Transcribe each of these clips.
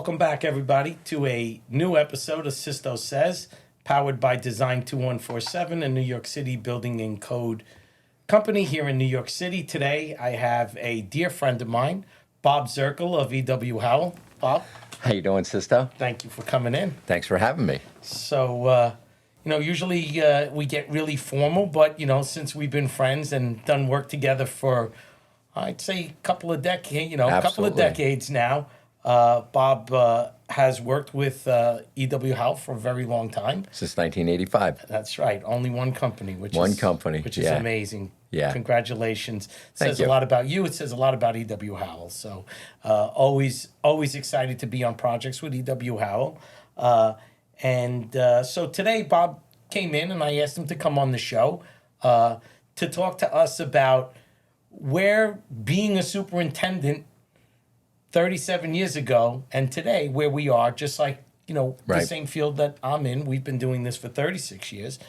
Welcome back, everybody, to a new episode of Sisto Says, powered by Design 2147, a New York City building and code company here in New York City. Today, I have a dear friend of mine, Bob Zirkel of E.W. Howell. Bob. How you doing, Sisto? Thank you for coming in. Thanks for having me. So, usually we get really formal, but, since we've been friends and done work together for, I'd say, a couple of decades now, Bob has worked with E.W. Howell for a very long time. Since 1985. That's right. Only one company, which is amazing. Yeah. Congratulations. Thank Says you. a lot about you. It says a lot about E.W. Howell. So always excited to be on projects with E.W. Howell. So today Bob came in and I asked him to come on the show to talk to us about where being a superintendent 37 years ago and today, where we are, just like, the same field that I'm in. We've been doing this for 36 years.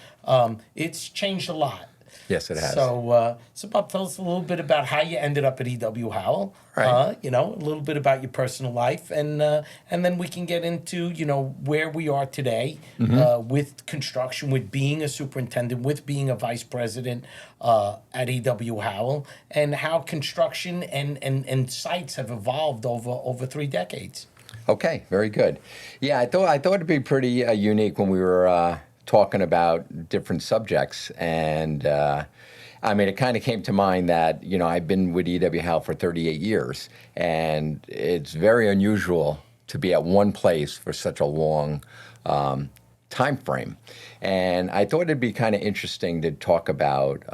It's changed a lot. Yes, it has. So Bob, tell us a little bit about how you ended up at E.W. Howell. Right. A little bit about your personal life, and then we can get into, where we are today with construction, with being a superintendent, with being a vice president at E.W. Howell, and how construction and sites have evolved over 3 decades. Okay, very good. Yeah, I thought it'd be pretty unique when we were talking about different subjects, and it kind of came to mind that I've been with E.W. Howell for 38 years, and it's very unusual to be at one place for such a long time frame. And I thought it'd be kind of interesting to talk about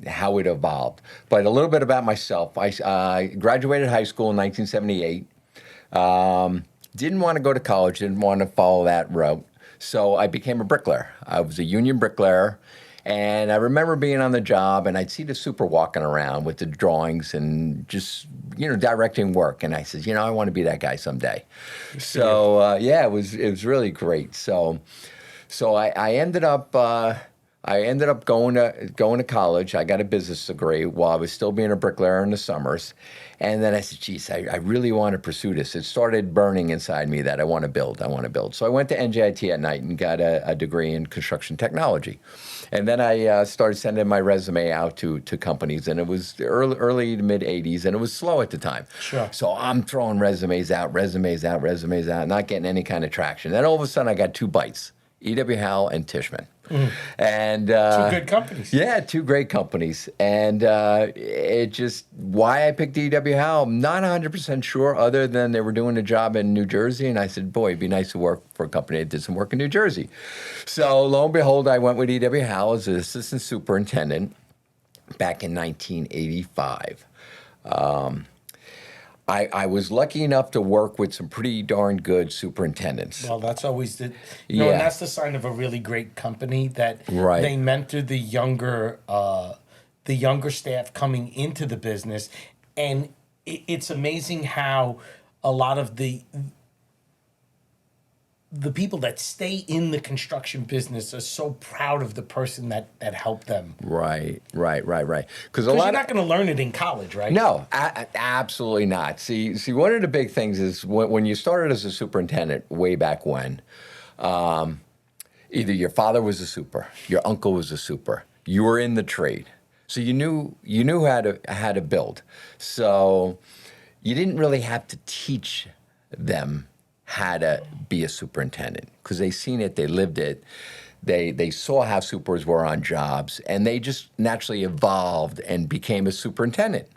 how it evolved. But a little bit about myself. I graduated high school in 1978. Didn't want to go to college, didn't want to follow that route. So I became a bricklayer. I was a union bricklayer. And I remember being on the job, and I'd see the super walking around with the drawings and just, directing work. And I said, I want to be that guy someday. So, it was really great. So I ended up going to college. I got a business degree while I was still being a bricklayer in the summers. And then I said, geez, I really want to pursue this. It started burning inside me that I want to build. So I went to NJIT at night and got a degree in construction technology. And then I started sending my resume out to companies, and it was early to mid-'80s, and it was slow at the time. Sure. So I'm throwing resumes out, not getting any kind of traction. Then all of a sudden I got 2 bites, E.W. Howell and Tishman. And 2 good companies. Yeah, 2 great companies. And why I picked E.W. Howell, I'm not 100% sure, other than they were doing a job in New Jersey. And I said, boy, it'd be nice to work for a company that did some work in New Jersey. So lo and behold, I went with E.W. Howell as an assistant superintendent back in 1985. I was lucky enough to work with some pretty darn good superintendents. Well, that's always and that's the sign of a really great company, that they mentor the younger staff coming into the business. And it's amazing how a lot of the people that stay in the construction business are so proud of the person that helped them. Right. Because you're not going to learn it in college, right? No, absolutely not. See, one of the big things is when you started as a superintendent way back when, either your father was a super, your uncle was a super, you were in the trade, so you knew how to build. So you didn't really have to teach them how to be a superintendent, because they seen it, they lived it, they saw how supers were on jobs, and they just naturally evolved and became a superintendent.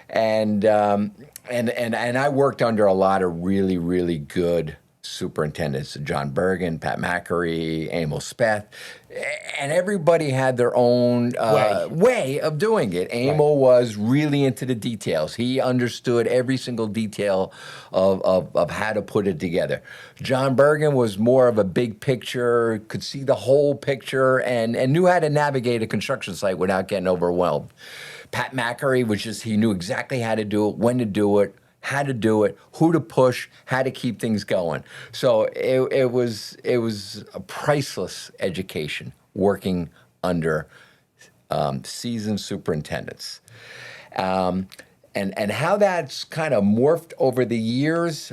And I worked under a lot of really, really good superintendents, John Bergen, Pat McCary, Emil Speth, and everybody had their own way of doing it. Emil was really into the details. He understood every single detail of how to put it together. John Bergen was more of a big picture, could see the whole picture, and knew how to navigate a construction site without getting overwhelmed. Pat McCary was he knew exactly how to do it, when to do it, how to do it, who to push, how to keep things going. So it was a priceless education working under seasoned superintendents. and how that's kind of morphed over the years.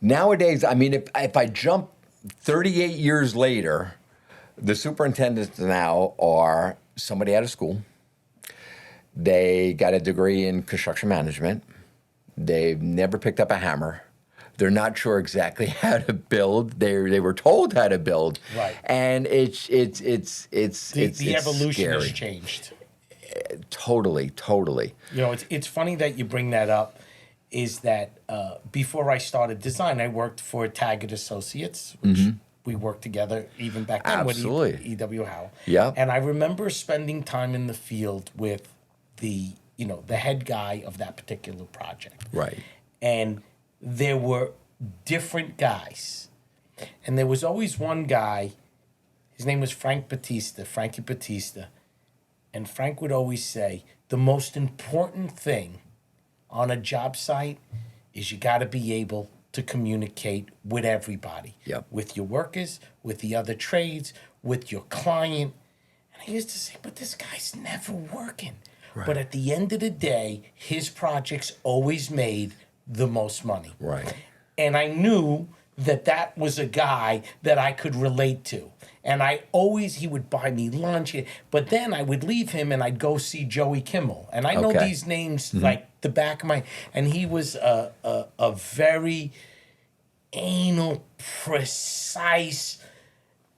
Nowadays, I mean, if I jump 38 years later, the superintendents now are somebody out of school. They got a degree in construction management. They've never picked up a hammer. They're not sure exactly how to build. They were told how to build, Right. and it's The evolution scary. has changed. Totally. You know, it's funny that you bring that up. Is that before I started design, I worked for Taggart Associates, which we worked together even back then Absolutely. with E.W. Howell. Yeah. And I remember spending time in the field with the head guy of that particular project. Right. And there were different guys. And there was always one guy, his name was Frankie Batista. And Frank would always say, the most important thing on a job site is you got to be able to communicate with everybody. Yep. With your workers, with the other trades, with your client. And I used to say, but this guy's never working. Right. But at the end of the day, his projects always made the most money. Right. And I knew that was a guy that I could relate to. And he would buy me lunch. But then I would leave him and I'd go see Joey Kimmel. And I know Okay. these names like the back of my... And he was a very anal, precise...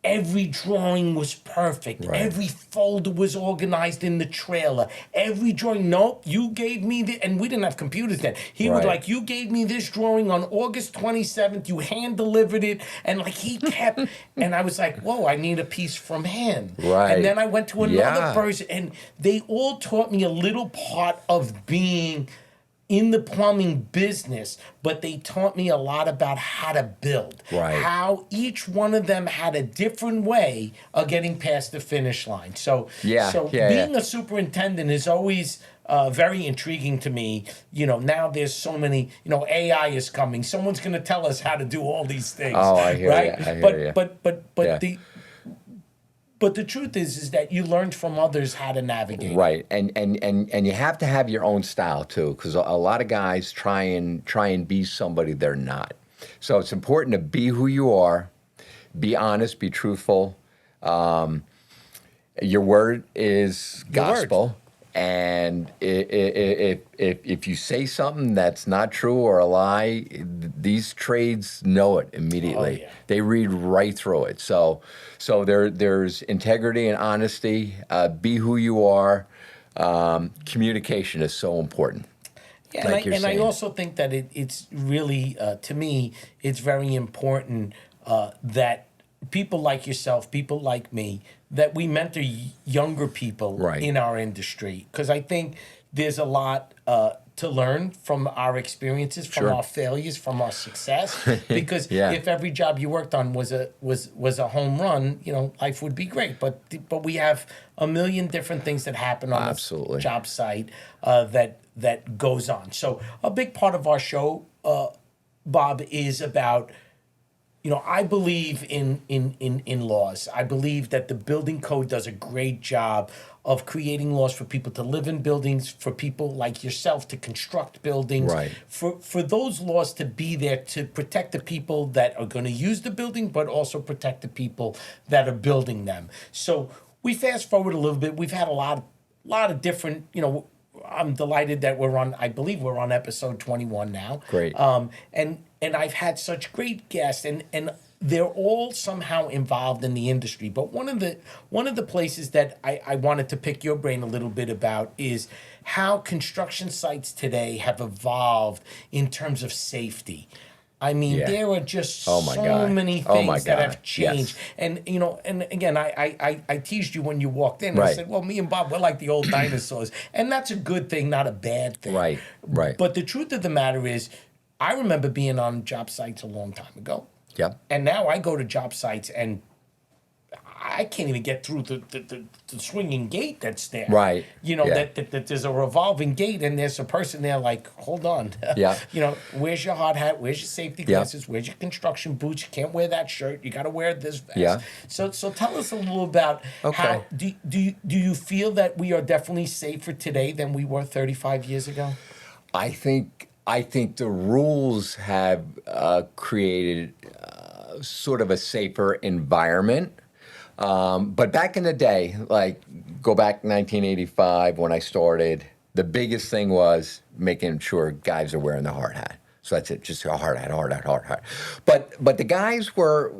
Every drawing was perfect. Right. Every folder was organized in the trailer. Every drawing, nope, you gave me the, and we didn't have computers then. He would Right. like, you gave me this drawing on August 27th, you hand delivered it, and like he kept, and I was like, whoa, I need a piece from him. Right. And then I went to another Yeah. person, and they all taught me a little part of being in the plumbing business, but they taught me a lot about how to build. Right. How each one of them had a different way of getting past the finish line. So, Yeah, being a superintendent is always very intriguing to me. You know, now there's so many, AI is coming. Someone's going to tell us how to do all these things. Oh, I hear right? you. I hear but, you. But Yeah. But the truth is that you learned from others how to navigate. Right, and you have to have your own style too, because a lot of guys try and be somebody they're not. So it's important to be who you are, be honest, be truthful. Your word is Your word. gospel, and if you say something that's not true or a lie, these trades know it immediately. Oh, yeah. They read right through it. So there's integrity and honesty. Be who you are. Communication is so important. Yeah, like you're and I saying. also think that it's really, to me, it's very important that people like yourself, people like me, that we mentor younger people Right. in our industry. Because I think there's a lot to learn from our experiences, from Sure. our failures, from our success. Because Yeah. if every job you worked on was a home run, life would be great. But we have a million different things that happen on Absolutely. the job site that goes on. So a big part of our show, Bob, is about, I believe in laws. I believe that the building code does a great job of creating laws for people to live in buildings, for people like yourself to construct buildings, Right. for those laws to be there to protect the people that are going to use the building, but also protect the people that are building them. So we fast forward a little bit. We've had a lot of different, I'm delighted that I believe we're on episode 21 now. Great. And I've had such great guests, and they're all somehow involved in the industry. But one of the places that I wanted to pick your brain a little bit about is how construction sites today have evolved in terms of safety. I mean, Yeah. there are just Oh my so God. many Oh things my that God. have changed. Yes. And and again, I teased you when you walked in. And I Right. said, well, me and Bob, we're like the old dinosaurs. And that's a good thing, not a bad thing. Right. But the truth of the matter is, I remember being on job sites a long time ago. Yep. And now I go to job sites and I can't even get through the swinging gate that's there. Right. You know, Yeah. that there's a revolving gate and there's a person there like, hold on. Yeah. You know, where's your hard hat? Where's your safety Yeah. glasses? Where's your construction boots? You can't wear that shirt. You got to wear this vest. Yeah. So tell us a little about how do you feel that we are definitely safer today than we were 35 years ago? I think the rules have created sort of a safer environment. But back in the day, like go back 1985 when I started, the biggest thing was making sure guys are wearing the hard hat. So that's it, just a hard hat, hard hat, hard hat. But the guys were,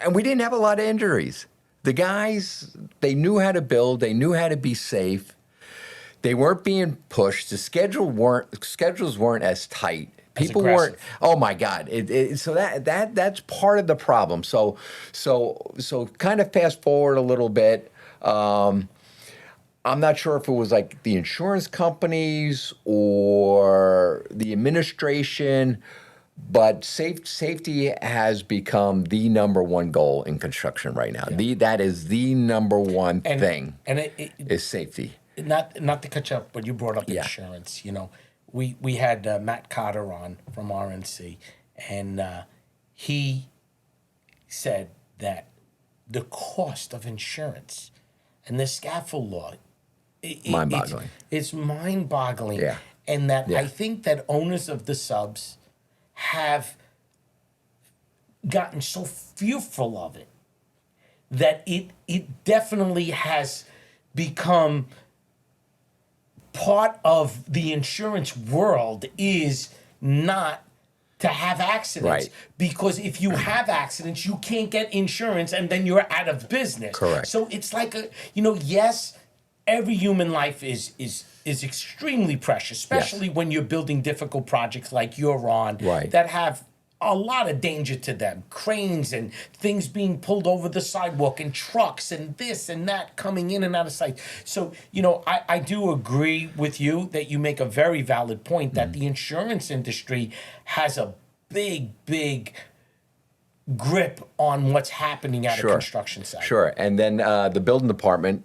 and we didn't have a lot of injuries. The guys, they knew how to build, they knew how to be safe. They weren't being pushed. The schedules weren't as tight. People weren't. Oh my God! So that's part of the problem. So kind of fast forward a little bit. I'm not sure if it was like the insurance companies or the administration, but safety has become the number one goal in construction right now. Yeah. That is the number one thing. And it is safety. Not to catch up, but you brought up Yeah. insurance. You know, we had Matt Cotter on from RNC, and he said that the cost of insurance and the scaffold law, Mind-boggling. It's mind-boggling. Yeah. And that Yeah. I think that owners of the subs have gotten so fearful of it that it definitely has become part of the insurance world is not to have accidents. Right. Because if you have accidents, you can't get insurance and then you're out of business. Correct. So it's like yes, every human life is extremely precious, especially when you're building difficult projects like you're on Right. that have a lot of danger to them. Cranes and things being pulled over the sidewalk and trucks and this and that coming in and out of sight. So, I do agree with you that you make a very valid point that the insurance industry has a big, big grip on what's happening at a construction site. Sure. And then the building department,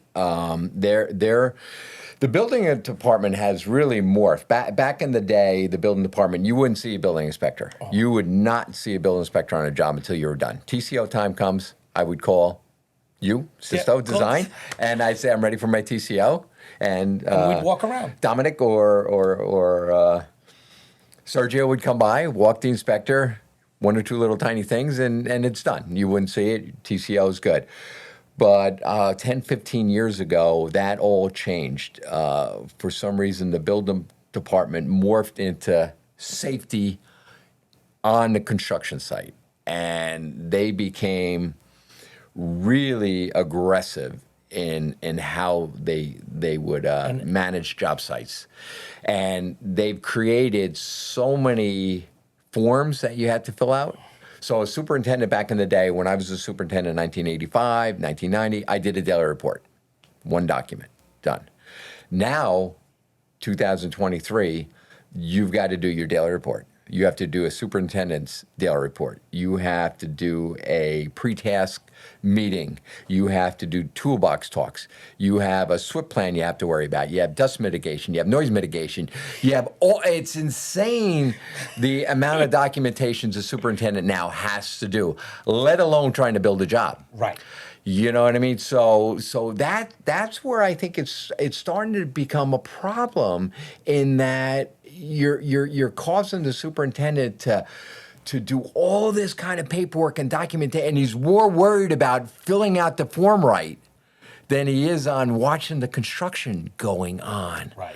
the building department has really morphed. Back in the day, the building department, you wouldn't see a building inspector. Oh. You would not see a building inspector on a job until you were done. TCO time comes, I would call you, Sisto Design, and I'd say, I'm ready for my TCO. And we'd walk around. Dominic or Sergio would come by, walk the inspector, one or two little tiny things, and it's done. You wouldn't see it. TCO is good. But 10, 15 years ago, that all changed. For some reason, the building department morphed into safety on the construction site. And they became really aggressive in how they would manage job sites. And they've created so many forms that you had to fill out. So a superintendent back in the day, when I was a superintendent in 1985, 1990, I did a daily report. One document, done. Now, 2023, you've got to do your daily report. You have to do a superintendent's daily report. You have to do a pre-task meeting. You have to do toolbox talks. You have a SWIP plan you have to worry about. You have dust mitigation. You have noise mitigation. You have it's insane the amount of documentations a superintendent now has to do, let alone trying to build a job. Right. You know what I mean? So that's where I think it's starting to become a problem, in that you're causing the superintendent to do all this kind of paperwork and documentation, and he's more worried about filling out the form right than he is on watching the construction going on. Right.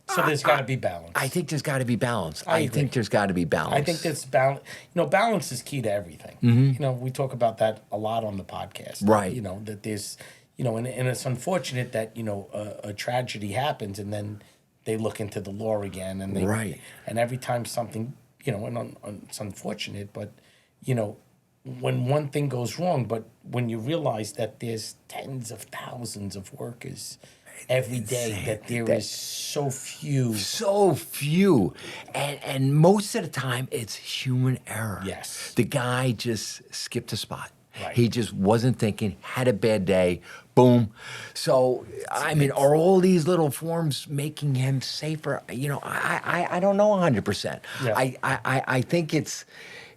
So there's got to be balance. I think there's got to be balance. I think there's got to be balance. I think there's balance. Balance is key to everything. Mm-hmm. We talk about that a lot on the podcast. Right. That there's, and it's unfortunate that, a tragedy happens and then they look into the law again. And Right. And every time something, and it's unfortunate, but, when one thing goes wrong, but when you realize that there's tens of thousands of workers every day, that there is so few, and most of the time it's human error. Yes. The guy just skipped a spot. Right. He just wasn't thinking, had a bad day, boom. So, I mean, are all these little forms making him safer? You know, I don't know 100%. Yeah. I think it's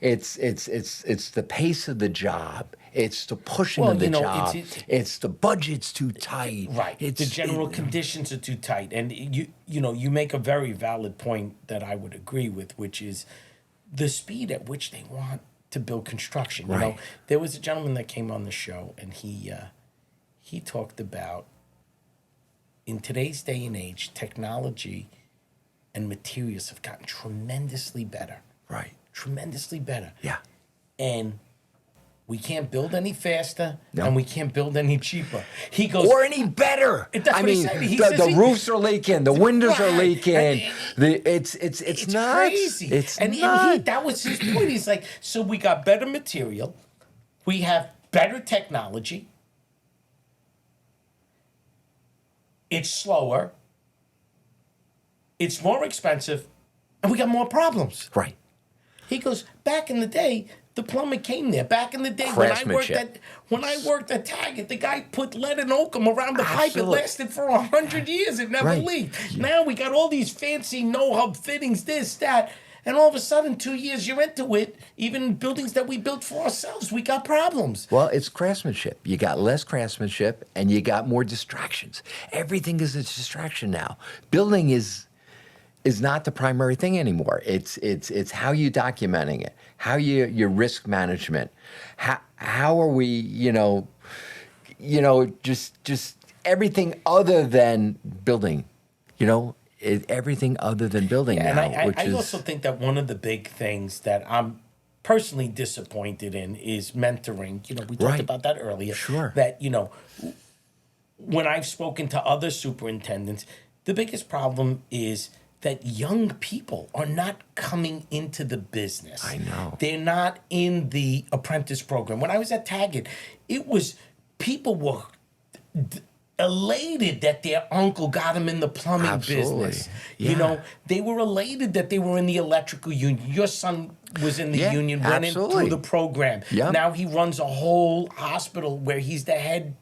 the pace of the job. It's the pushing Well, of the you know, job. It's the budget's too tight. Right. The general conditions are too tight. And you make a very valid point that I would agree with, which is the speed at which they want to build construction. You know, Right. there was a gentleman that came on the show, and he talked about, in today's day and age, technology and materials have gotten tremendously better. Right. Tremendously better. Yeah. And we can't build any faster, No. and we can't build any cheaper. He goes, Or any better. That's I what he mean, said. He the says roofs are leaking, the windows are Right. leaking. And It's nuts. crazy. It's and nuts. that was his point. He's like, so we got better material, we have better technology, it's slower, it's more expensive, and we got more problems. Right. He goes, back in the day, the plumber came there. Back in the day when I worked at Taggart, the guy put lead and oakum around the pipe. It Absolutely. lasted for 100 years. It never Right. leaked. Now we got all these fancy no-hub fittings, this, that. And all of a sudden, 2 years you're into it, even buildings that we built for ourselves, we got problems. Well, it's craftsmanship. You got less craftsmanship and you got more distractions. Everything is a distraction now. Building is not the primary thing anymore. It's how you documenting it, how your risk management, how are we, just everything other than building, everything other than building And now. I also think that one of the big things that I'm personally disappointed in is mentoring. We talked Right. about that earlier. Sure. That, when I've spoken to other superintendents, the biggest problem is that young people are not coming into the business. I know. They're not in the apprentice program. When I was at Taggart, people were elated that their uncle got them in the plumbing Absolutely. business. Yeah. They were elated that they were in the electrical union. Your son was in the Yeah, union, went in absolutely. through the program. Yeah. Now he runs a whole hospital where he's the head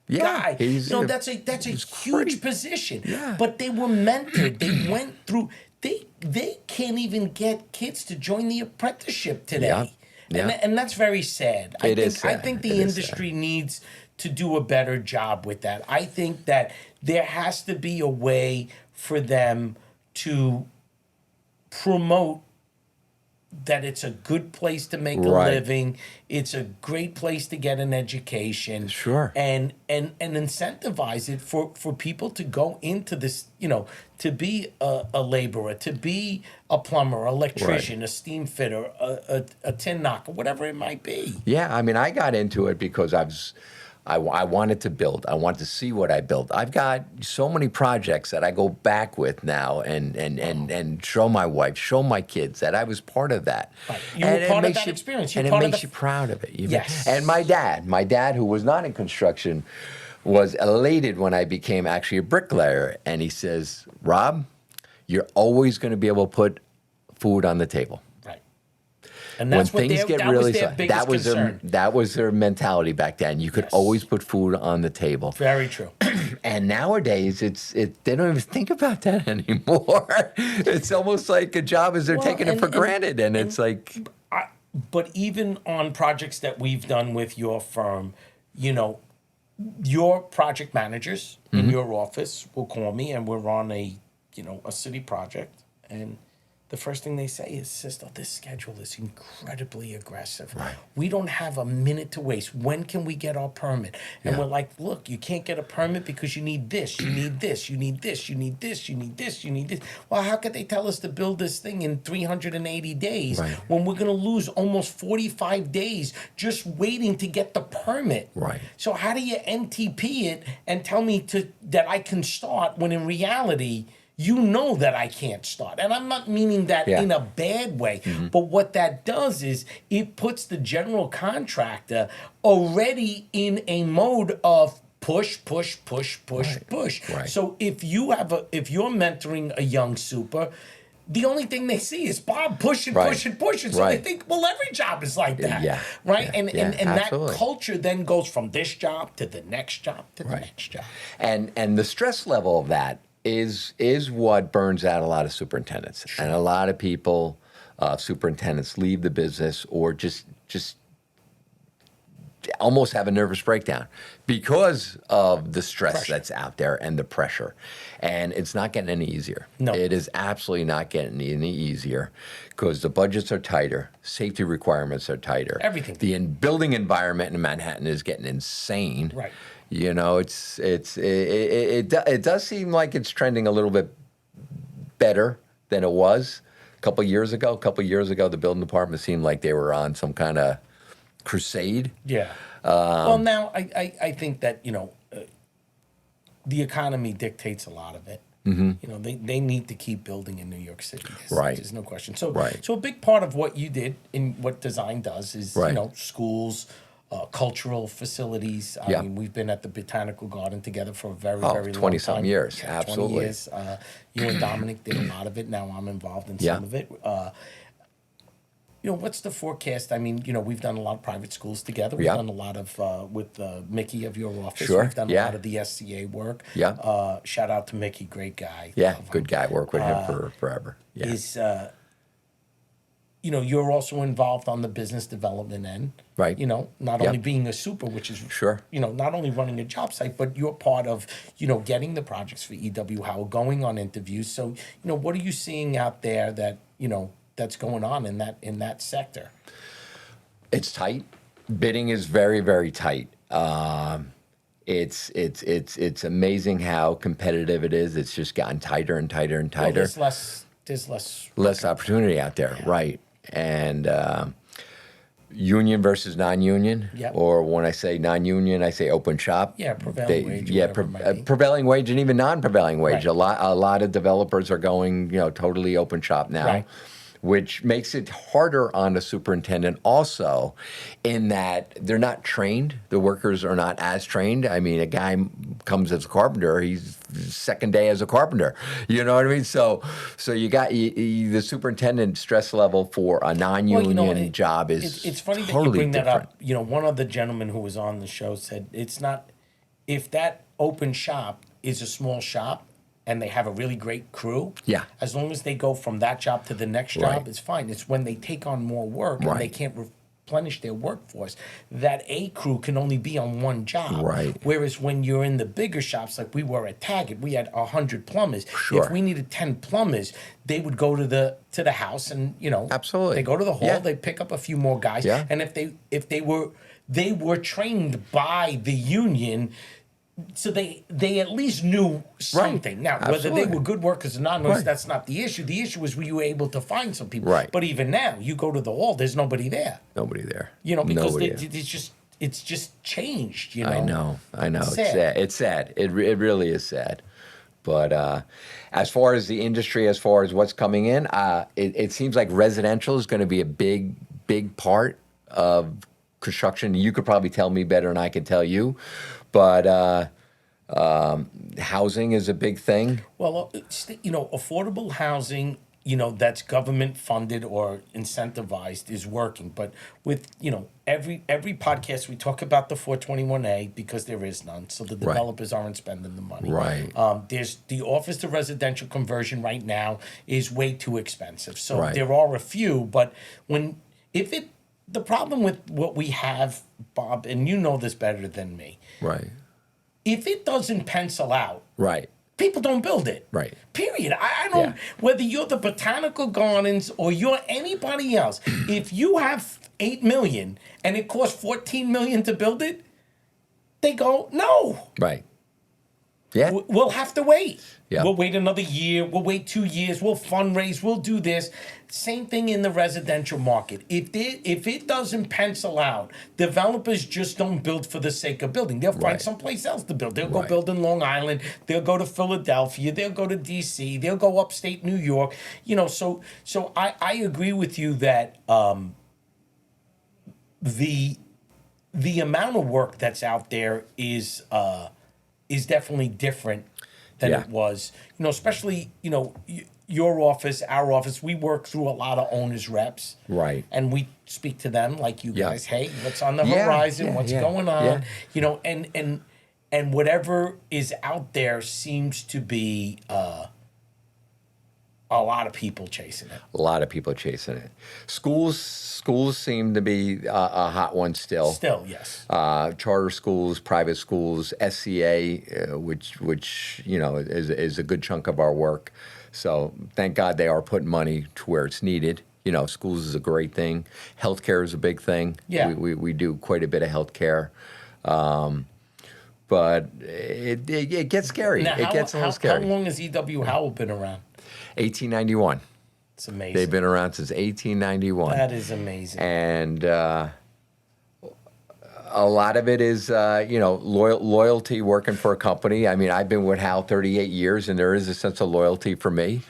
guy. That's a huge great. position. Yeah. But they were mentored. They went through. They can't even get kids to join the apprenticeship today. Yeah. Yeah. And that's very sad. It is I sad. think It the is industry needs to do a better job with that. I think that there has to be a way for them to promote that it's a good place to make a Right. living. It's a great place to get an education. Sure. And incentivize it for people to go into this, to be a laborer, to be a plumber, electrician, a steam fitter, a tin knocker, whatever it might be. Yeah, I mean, I got into it because I wanted to build. I wanted to see what I built. I've got so many projects that I go back with now and show my wife, show my kids that I was part of that. Right. You were part of that experience. And it makes you proud of it. Yes. And my dad, who was not in construction, was elated when I became actually a bricklayer. And he says, Rob, you're always going to be able to put food on the table. Right. And that's When things get really was their slow, biggest concern. that was their mentality back then. You could Yes. always put food on the table. Very true. And nowadays, they don't even think about that anymore. It's almost like a job as they're Well, taking it for granted, and it's like, But even on projects that we've done with your firm, your project managers in your office will call me, and we're on a city project, and the first thing they say is, Sisto, this schedule is incredibly aggressive. Right. We don't have a minute to waste. When can we get our permit? And we're like, look, you can't get a permit because you need this, you need this, you need this, you need this, you need this, you need this. Well, how could they tell us to build this thing in 380 days Right. when we're going to lose almost 45 days just waiting to get the permit? Right. So how do you NTP it and tell me that I can start when in reality, that I can't start? And I'm not meaning that in a bad way, but what that does is it puts the general contractor already in a mode of push. Right. So if you're mentoring a young super, the only thing they see is Bob pushing. Right. So Right. they think, well, every job is like that. Yeah. Right. Yeah. And that Absolutely. culture then goes from this job to the next job to the Right. next job. And the stress level of that is what burns out a lot of superintendents. And a lot of people, superintendents, leave the business or just almost have a nervous breakdown because of the stress Pressure. that's out there and the pressure. And it's not getting any easier. No. It is absolutely not getting any easier because the budgets are tighter, safety requirements are tighter. Everything. The building environment in Manhattan is getting insane. Right. You know, it does seem like it's trending a little bit better than it was a couple years ago. A couple years ago, the building department seemed like they were on some kind of crusade. Yeah. Well, now I think that, the economy dictates a lot of it. Mm-hmm. They need to keep building in New York City. Right. There's no question. So, Right. so a big part of what you did and what design does is, Right. Schools, cultural facilities. I Yeah. mean, we've been at the Botanical Garden together for a very, Oh, very long 20-something time. years. 20 Absolutely. years. You and Dominic did a lot of it. Now I'm involved in Yeah. some of it. What's the forecast? I mean, we've done a lot of private schools together. We've Yeah. done a lot of with Mickey of your office. Sure, We've done yeah. a lot of the SCA work. Yeah. Shout out to Mickey, great guy. Yeah, Love him. good guy. Work with him for forever. Yeah. Is you're also involved on the business development end. Right. Not Yep. only being a super, which is Sure. not only running a job site, but you're part of getting the projects for EW Howell, going on interviews. So what are you seeing out there that that's going on in that sector? It's tight. Bidding is very, very tight. It's amazing how competitive it is. It's just gotten tighter and tighter and Well, tighter. there's less. Less opportunity out there, right? And union versus non-union, Yep. or when I say non-union, I say open shop. Yeah, prevailing wage or Yeah, whatever it might be. prevailing wage and even non-prevailing wage. Right. A lot of developers are going, totally open shop now. Right. Which makes it harder on the superintendent also in that they're not trained. The workers are not as trained. I mean, a guy comes as a carpenter, he's second day as a carpenter. You know what I mean? So you got the superintendent stress level for a non-union job is It's funny totally that you bring different. that up. One of the gentlemen who was on the show said it's not if that open shop is a small shop and they have a really great crew. Yeah. As long as they go from that job to the next job, Right. it's fine. It's when they take on more work and they Right. can't replenish their workforce that a crew can only be on one job. Right. Whereas when you're in the bigger shops, like we were at Taggart, we had 100 plumbers. Sure. If we needed 10 plumbers, they would go to the house and Absolutely. they go to the hall, Yeah. they pick up a few more guys. Yeah. And if they were trained by the union, so they at least knew something. Now, whether Absolutely. they were good workers or not, Right. that's not the issue. The issue is were you able to find some people? Right. But even now, you go to the hall, there's nobody there. Nobody there. Because Nobody there. it's just changed. I know. It's Sad. sad. It's sad. It really is sad. But as far as the industry, as far as what's coming in, it seems like residential is going to be a big part of construction. You could probably tell me better than I can tell you, but housing is a big thing. Well, affordable housing, that's government funded or incentivized is working. But with, every podcast we talk about the 421A because there is none. So the developers aren't spending the money. Right. There's the office to residential conversion right now is way too expensive. So Right. there are a few, but the problem with what we have, Bob, and you know this better than me, Right. if it doesn't pencil out, Right. people don't build it. Right. Period. I don't, Yeah. whether you're the Botanical Gardens or you're anybody else, if you have 8 million and it costs 14 million to build it, they go, no, Right. Yeah. we'll have to wait. Yeah. We'll wait another year. We'll wait 2 years. We'll fundraise. We'll do this. Same thing in the residential market. If it doesn't pencil out, developers just don't build for the sake of building. They'll find Right. someplace else to build. They'll go Right. build in Long Island. They'll go to Philadelphia. They'll go to D.C. They'll go upstate New York. So I agree with you that the amount of work that's out there is definitely different than Yeah. it was. Especially your office, our office. We work through a lot of owners reps, Right. and we speak to them like you Yeah. guys. Hey, what's on the Yeah, horizon? yeah, What's yeah, going on? yeah. And whatever is out there seems to be a lot of people chasing it. A lot of people chasing it. Schools seem to be a hot one still. Still, yes. Charter schools, private schools, SCA, which is a good chunk of our work. So thank God they are putting money to where it's needed. Schools is a great thing. Healthcare is a big thing. Yeah. We do quite a bit of healthcare. But it gets scary. Now, It gets a little how scary. long has E.W. Howell been around? 1891. It's amazing. They've been around since 1891. That is amazing. And a lot of it is, loyalty working for a company. I mean, I've been with Hal 38 years, and there is a sense of loyalty for me,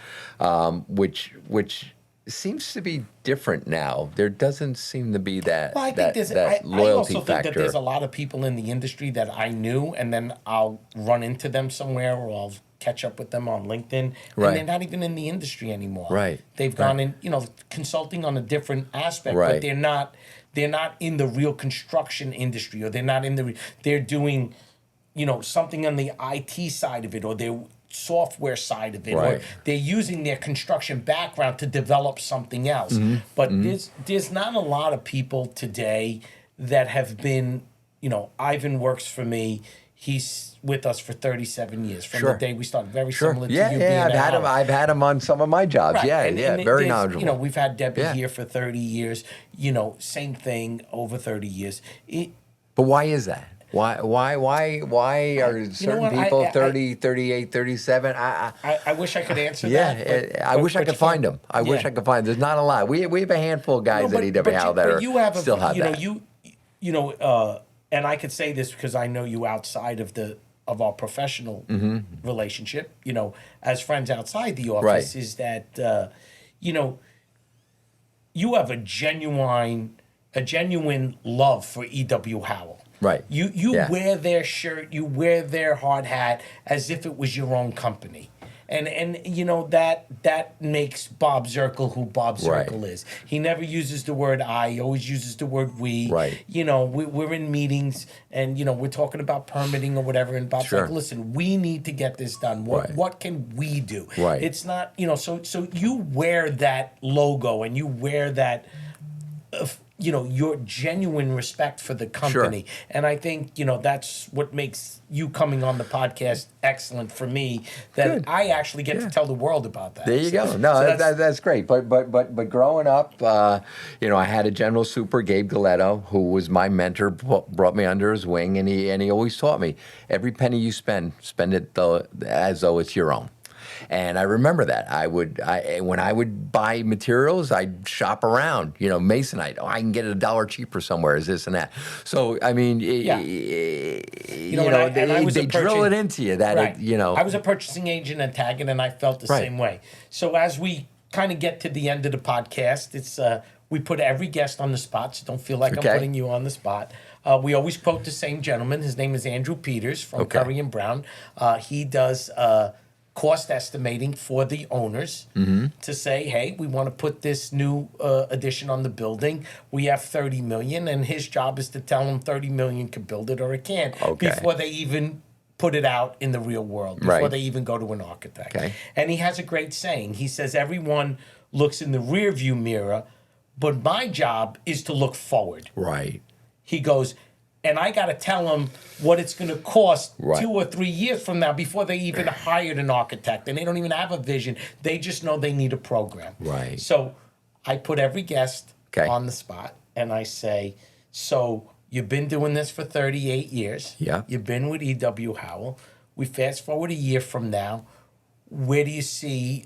which seems to be different now. There doesn't seem to be that, Well, I think that loyalty I also factor. think that there's a lot of people in the industry that I knew, and then I'll run into them somewhere, or I'll catch up with them on LinkedIn, Right. and they're not even in the industry anymore. Right. They've gone in, consulting on a different aspect, Right. but they're not in the real construction industry, or they're doing, something on the IT side of it, or their software side of it, Right. or they're using their construction background to develop something else. Mm-hmm. But there's not a lot of people today that have been, Ivan works for me. He's with us for 37 years from Sure. the day we started. Very Sure. similar to Yeah, you yeah. being I've at had him. Howell. I've had him on some of my jobs. Right. Yeah, And very there's- knowledgeable. We've had Debbie Yeah. here for 30 years. Same thing over 30 years. But why is that? Why are certain what? people 30, 38, 37? I wish I could answer Yeah, that. But, I wish I but could you find can't- them. I wish yeah. I could find. There's not a lot. We have a handful of guys No, at EW Howell that still have that. And I could say this because I know you outside of our professional relationship, as friends outside the office, Right. is that you have a genuine love for E.W. Howell. Right. You Yeah. wear their shirt, you wear their hard hat as if it was your own company. And that makes Bob Zirkel who Bob Right. Zirkel is. He never uses the word I, he always uses the word we. Right. We're in meetings and we're talking about permitting or whatever, and Bob's Sure. like, listen, we need to get this done. Right. What can we do? Right. It's not, so you wear that logo and you wear that your genuine respect for the company. And I think, that's what makes you coming on the podcast excellent for me, that Good. I actually get to tell the world about that. There you So- go. No, so that's great. But growing up, I had a general super, Gabe Galetto, who was my mentor, brought me under his wing, and he always taught me, every penny you spend it as though it's your own. And I remember that. When I would buy materials, I'd shop around, Masonite. Oh, I can get it $1 cheaper somewhere, is this and that. So, I mean, Yeah. they drill it into you that, Right. it. I was a purchasing agent at Taggart, and I felt the Right. same way. So as we kind of get to the end of the podcast, it's we put every guest on the spot, so don't feel like Okay. I'm putting you on the spot. We always quote the same gentleman. His name is Andrew Peters from Okay. Curry and Brown. He does cost estimating for the owners to say, hey, we want to put this new addition on the building. We have 30 million, and his job is to tell them 30 million can build it or it can't Okay. before they even put it out in the real world, before Right. they even go to an architect. Okay. And he has a great saying. He says, everyone looks in the rear view mirror, but my job is to look forward. Right. He goes, and I got to tell them what it's going to cost Right. 2 or 3 years from now before they even hired an architect. And they don't even have a vision. They just know they need a program. Right. So I put every guest Okay. on the spot, and I say, so you've been doing this for 38 years. Yeah. You've been with E.W. Howell. We fast forward a year from now. Where do you see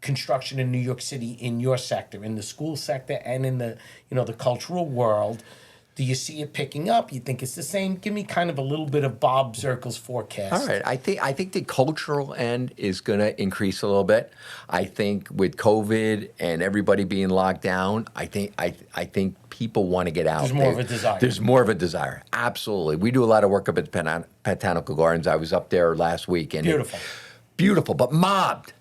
construction in New York City in your sector, in the school sector and in the the cultural world? Do you see it picking up? You think it's the same? Give me kind of a little bit of Bob Zirkel's forecast. All right. I think the cultural end is going to increase a little bit. I think with COVID and everybody being locked down, I think people want to get out. There's more of a desire. There's more of a desire. Absolutely. We do a lot of work up at the Botanical Gardens. I was up there last week. And Beautiful. Beautiful, but mobbed.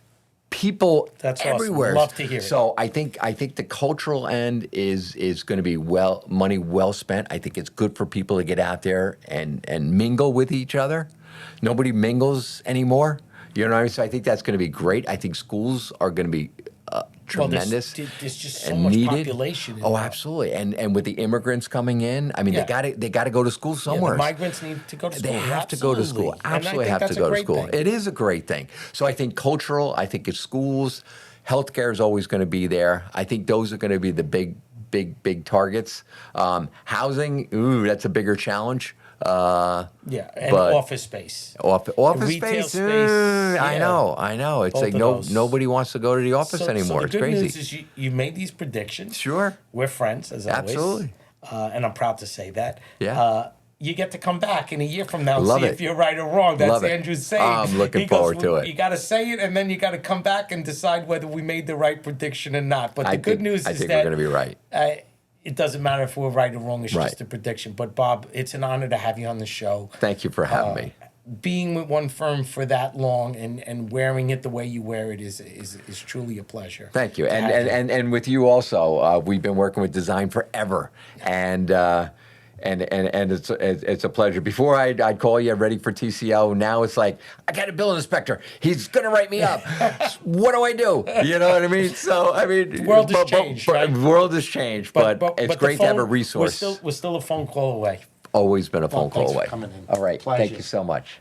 People That's awesome. everywhere. Love to hear it. So I think the cultural end is going to be money well spent. I think it's good for people to get out there and mingle with each other. Nobody mingles anymore. You know what I mean? So I think that's going to be great. I think schools are going to be tremendous. Well, there's just so and much needed. population. Oh, absolutely. And with the immigrants coming in, I mean, Yeah. they got to go to school somewhere. The migrants need to go to school. They have to go to school. And I Absolutely think have to that's a go to great school. thing. It is a great thing. So I think cultural, I think it's schools, healthcare is always going to be there. I think those are going to be the big targets. Housing, that's a bigger challenge. Yeah, and but- office space. Office Retail space. space, I yeah. know. It's Both like of those. nobody wants to go to the office So anymore. the It's good crazy. news is you made these predictions. Sure. We're friends, as always. Absolutely. And I'm proud to say that. Yeah. You get to come back in a year from now and Love see it. if you're right or wrong. That's Love it. Andrew's saying. I'm looking He goes, forward to it. You got to say it, and then you got to come back and decide whether we made the right prediction or not. But the good news I is think that we're going to be right. it doesn't matter if we're right or wrong. It's Right. just a prediction. But Bob, it's an honor to have you on the show. Thank you for having me. Being with one firm for that long and wearing it the way you wear it is truly a pleasure. Thank you. to have And with you also, we've been working with design forever, and it's a pleasure. Before I'd call you ready for TCO. Now it's like I got a building inspector. He's gonna write me up. What do I do? You know what I mean? So I mean, The world has changed, right? The world has changed, but it's the great to have a phone- resource. We're still a phone call away. Always been a phone call thanks for away. coming in. All right. Thank Pleasure. you so much.